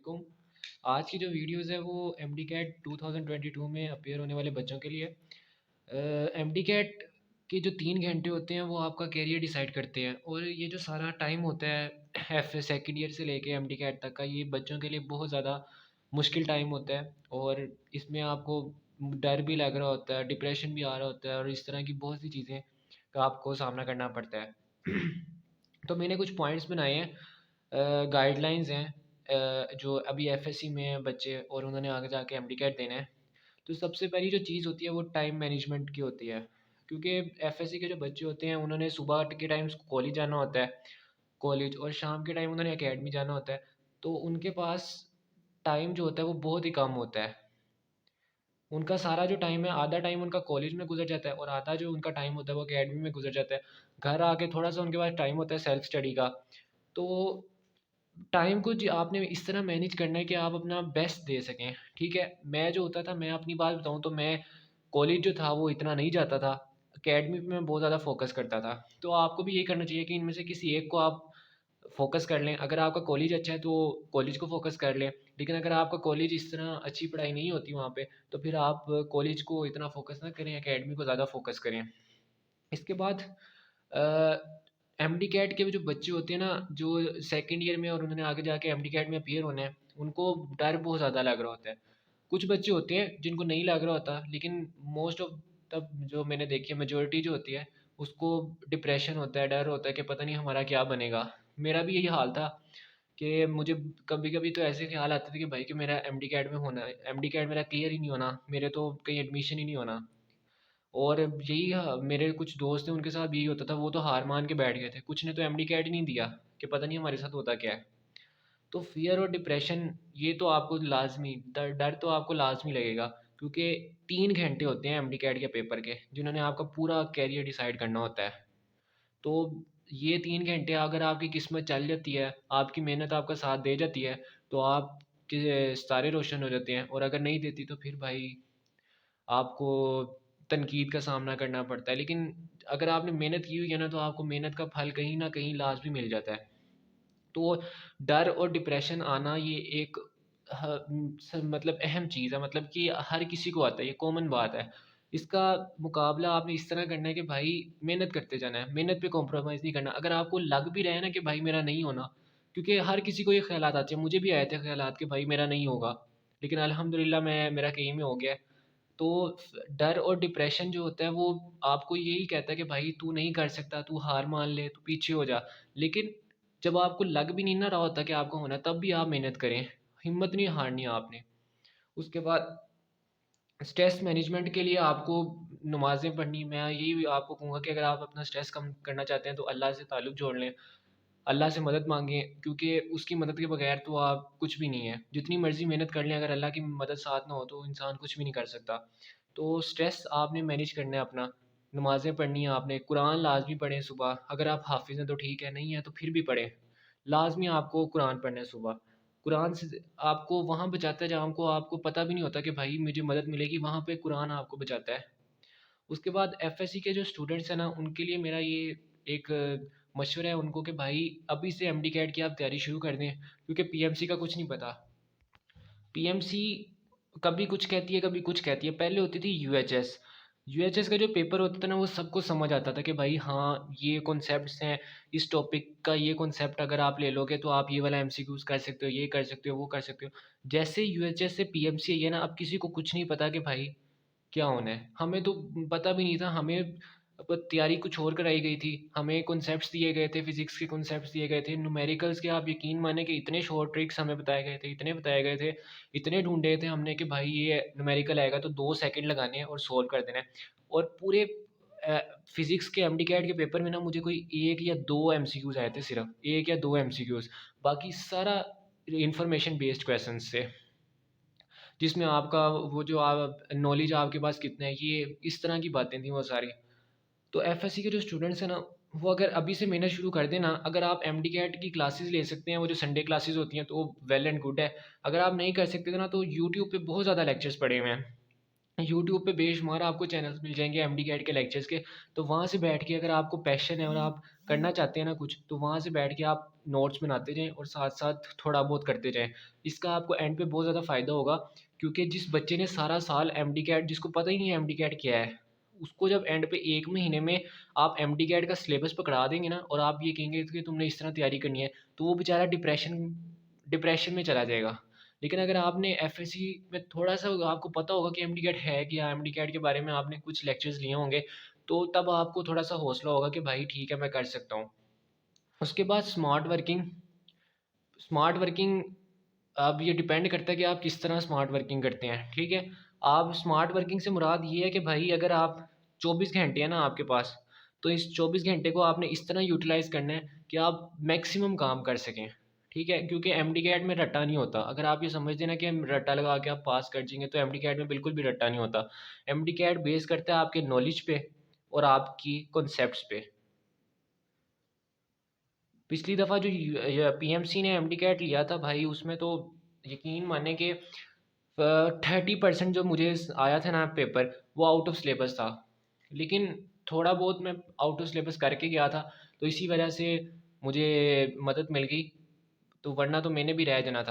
वालेकुम। आज की जो वीडियोस है वो एमडी कैट 2022 में अपीयर होने वाले बच्चों के लिए। एमडी कैट के जो 3 घंटे होते हैं वो आपका कैरियर डिसाइड करते हैं, और ये जो सारा टाइम होता है एफ सेकेंड ईयर से लेके एमडी कैट तक का, ये बच्चों के लिए बहुत ज़्यादा मुश्किल टाइम होता है। और इसमें आपको डर भी लग रहा होता है, डिप्रेशन भी आ रहा होता है, और इस तरह की बहुत सी चीज़ें का आपको सामना करना पड़ता है। तो मैंने कुछ पॉइंट्स बनाए हैं, गाइडलाइंस हैं, जो अभी एफएससी में हैं बच्चे और उन्होंने आगे जाके एमडी कैट देना है। तो सबसे पहली जो चीज़ होती है वो टाइम मैनेजमेंट की होती है, क्योंकि एफएससी के जो बच्चे होते हैं उन्होंने सुबह के टाइम कॉलेज जाना होता है, कॉलेज, और शाम के टाइम उन्होंने एकेडमी जाना होता है। तो उनके पास टाइम जो होता है वो बहुत ही कम होता है। उनका सारा जो टाइम है, आधा टाइम उनका कॉलेज में गुजर जाता है और आधा जो उनका टाइम होता है वो एकेडमी में गुजर जाता है। घर आके थोड़ा सा उनके पास टाइम होता है सेल्फ स्टडी का। तो टाइम को जी आपने इस तरह मैनेज करना है कि आप अपना बेस्ट दे सकें। ठीक है, मैं जो होता था, मैं अपनी बात बताऊं तो मैं कॉलेज जो था वो इतना नहीं जाता था, एकेडमी पे मैं बहुत ज़्यादा फोकस करता था। तो आपको भी यही करना चाहिए कि इनमें से किसी एक को आप फोकस कर लें। अगर आपका कॉलेज अच्छा है तो कॉलेज को फोकस कर लें, लेकिन अगर आपका कॉलेज इस तरह अच्छी पढ़ाई नहीं होती वहाँ पे, तो फिर आप कॉलेज को इतना फोकस ना करें, एकेडमी को ज़्यादा फोकस करें। इसके बाद एमडी कैट के जो बच्चे होते हैं ना, जो सेकंड ईयर में और उन्होंने आगे जाके एमडी कैट में अपीयर होना है, उनको डर बहुत ज़्यादा लग रहा होता है। कुछ बच्चे होते हैं जिनको नहीं लग रहा होता, लेकिन मोस्ट ऑफ तब जो मैंने देखी है, मेजोरिटी जो होती है उसको डिप्रेशन होता है, डर होता है कि पता नहीं हमारा क्या बनेगा। मेरा भी यही हाल था कि मुझे कभी कभी तो ऐसे ख्याल आते थे कि भाई कि मेरा एमडी कैट में होना, एमडी कैट मेरा क्लियर ही नहीं होना, मेरे तो कहीं एडमिशन ही नहीं होना। और यही मेरे कुछ दोस्त हैं, उनके साथ भी यही होता था, वो तो हार मान के बैठ गए थे, कुछ ने तो एमडी कैट ही नहीं दिया कि पता नहीं हमारे साथ होता क्या है। तो फियर और डिप्रेशन, ये तो आपको लाजमी, डर डर तो आपको लाजमी लगेगा, क्योंकि 3 घंटे होते हैं एमडी कैट के पेपर के, जिन्होंने आपका पूरा कैरियर डिसाइड करना होता है। तो ये 3 घंटे अगर आपकी किस्मत चल जाती है, आपकी मेहनत आपका साथ दे जाती है, तो आप के सारे रोशन हो जाते हैं, और अगर नहीं देती तो फिर भाई आपको तनकीद का सामना करना पड़ता है। लेकिन अगर आपने मेहनत की हुई है ना, तो आपको मेहनत का फल कहीं ना कहीं लाजमी मिल जाता है। तो डर और डिप्रेशन आना ये एक मतलब अहम चीज़ है, मतलब कि हर किसी को आता है, ये कॉमन बात है। इसका मुकाबला आपने इस तरह करना है कि भाई मेहनत करते जाना है, मेहनत पे कॉम्प्रोमाइज़ नहीं करना। अगर आपको लग भी रहा है ना कि भाई मेरा नहीं होना, क्योंकि हर किसी को ये ख्यालात आते हैं, मुझे भी आए थे ख्यालात कि भाई मेरा नहीं होगा, लेकिन अल्हम्दुलिल्लाह मेरा कहीं में हो गया है। तो डर और डिप्रेशन जो होता है वो आपको यही कहता है कि भाई तू नहीं कर सकता, तू हार मान ले, तू पीछे हो जा। लेकिन जब आपको लग भी नहीं ना रहा होता कि आपको होना, तब भी आप मेहनत करें, हिम्मत नहीं हारनी आपने। उसके बाद स्ट्रेस मैनेजमेंट के लिए आपको नमाज़ें पढ़नी, मैं यही आपको कहूँगा कि अगर आप अपना स्ट्रेस कम करना चाहते हैं तो अल्लाह से ताल्लुक़ जोड़ लें, अल्लाह से मदद मांगें, क्योंकि उसकी मदद के बगैर तो आप कुछ भी नहीं है। जितनी मर्ज़ी मेहनत कर लें, अगर अल्लाह की मदद साथ ना हो तो इंसान कुछ भी नहीं कर सकता। तो स्ट्रेस आपने मैनेज करना है अपना, नमाज़ें पढ़नी है आपने, कुरान लाजमी पढ़ें सुबह। अगर आप हाफिज़ हैं तो ठीक है, नहीं है तो फिर भी पढ़ें। लाजमी आपको कुरान पढ़ना है सुबह। कुरान से आपको वहाँ बचाता है जहाँ को आपको पता भी नहीं होता कि भाई मुझे मदद मिलेगी, वहाँ पे कुरान आपको बचाता है। उसके बाद एफएससी के जो स्टूडेंट्स हैं ना, उनके लिए मेरा ये एक मशवरा है उनको कि भाई अभी से एमडी कैट की आप तैयारी शुरू कर दें, क्योंकि पीएमसी का कुछ नहीं पता। पीएमसी कभी कुछ कहती है, कभी कुछ कहती है। पहले होती थी यूएचएस, यूएचएस का जो पेपर होता था ना, वो सबको समझ आता था कि भाई हाँ ये कॉन्सेप्ट्स हैं, इस टॉपिक का ये कॉन्सेप्ट अगर आप ले लोगे तो आप ये वाला एमसीक्यूज कर सकते हो, ये कर सकते हो, वो कर सकते हो। जैसे यूएचएस से पीएमसी आई है ना, अब किसी को कुछ नहीं पता कि भाई क्या होना है। हमें तो पता भी नहीं था, हमें तैयारी कुछ और कराई गई थी, हमें कॉन्सेप्ट्स दिए गए थे, फिजिक्स के कॉन्सेप्ट्स दिए गए थे, न्यूमेरिकल्स के आप यकीन माने कि इतने शॉर्ट ट्रिक्स हमें बताए गए थे, इतने बताए गए थे, इतने ढूंढे थे हमने कि भाई ये न्यूमेरिकल आएगा तो 2 सेकंड लगाने हैं और सोल्व कर देना है। और पूरे फिजिक्स के एमडी कैट के पेपर में ना मुझे कोई एक या दो एमसीक्यूज आए थे, सिर्फ एक या दो एमसीक्यूज, बाकी सारा इंफॉर्मेशन बेस्ड क्वेश्चन से, जिसमें आपका वो जो आप नॉलेज आपके पास कितना है, ये इस तरह की बातें थी वो सारी। तो एफएससी के जो स्टूडेंट्स हैं ना, वो अगर अभी से मेहनत शुरू कर दें ना, अगर आप एमडी कैट की क्लासेस ले सकते हैं, वो जो संडे क्लासेस होती हैं, तो वेल एंड गुड है। अगर आप नहीं कर सकते थे ना, तो यूट्यूब पे बहुत ज़्यादा लेक्चर्स पड़े हुए हैं, यूट्यूब पे बेशुमार आपको चैनल्स मिल जाएँगे एमडी कैट के लेक्चर्स के, तो वहाँ से बैठ के अगर आपको पैशन है और आप करना चाहते हैं ना कुछ, तो वहाँ से बैठ के आप नोट्स बनाते जाएँ और साथ-साथ थोड़ा बहुत करते जाएँ। इसका आपको एंड पे बहुत ज़्यादा फ़ायदा होगा, क्योंकि जिस बच्चे ने सारा साल एमडी कैट, जिसको पता ही नहीं है एमडी कैट क्या है, उसको जब एंड पे 1 महीने में आप एमडी कैट का सिलेबस पकड़ा देंगे ना और आप ये कहेंगे कि तुमने इस तरह तैयारी करनी है, तो वो बेचारा डिप्रेशन में चला जाएगा। लेकिन अगर आपने एफएससी में थोड़ा-सा आपको पता होगा कि एमडी कैट है क्या, एमडी कैट के बारे में आपने कुछ लेक्चर्स लिए होंगे, तो तब आपको थोड़ा-सा हौसला होगा कि भाई ठीक है, मैं कर सकता हूँ। उसके बाद स्मार्ट वर्किंग अब ये डिपेंड करता है कि आप किस तरह स्मार्ट वर्किंग करते हैं, ठीक है? आप स्मार्ट वर्किंग से मुराद ये है कि भाई अगर आप 24 घंटे हैं ना आपके पास, तो इस 24 घंटे को आपने इस तरह यूटिलाइज़ करना है कि आप मैक्सिमम काम कर सकें, ठीक है? क्योंकि एमडी-कैट में रट्टा नहीं होता। अगर आप ये समझते हैं ना कि रट्टा लगा के आप पास कर जाएँगे, तो एमडी-कैट में बिल्कुल भी रट्टा नहीं होता। एमडी-कैट बेस करता है आपके नॉलेज पे और आपकी कॉन्सेप्ट्स पे। पिछली दफ़ा जो पीएमसी ने एमडी कैट लिया था भाई, उसमें तो यकीन माने कि 30% जो मुझे आया था ना पेपर, वो आउट ऑफ सिलेबस था। लेकिन थोड़ा बहुत मैं आउट ऑफ सिलेबस करके गया था, तो इसी वजह से मुझे मदद मिल गई, तो वरना तो मैंने भी रह जाना था।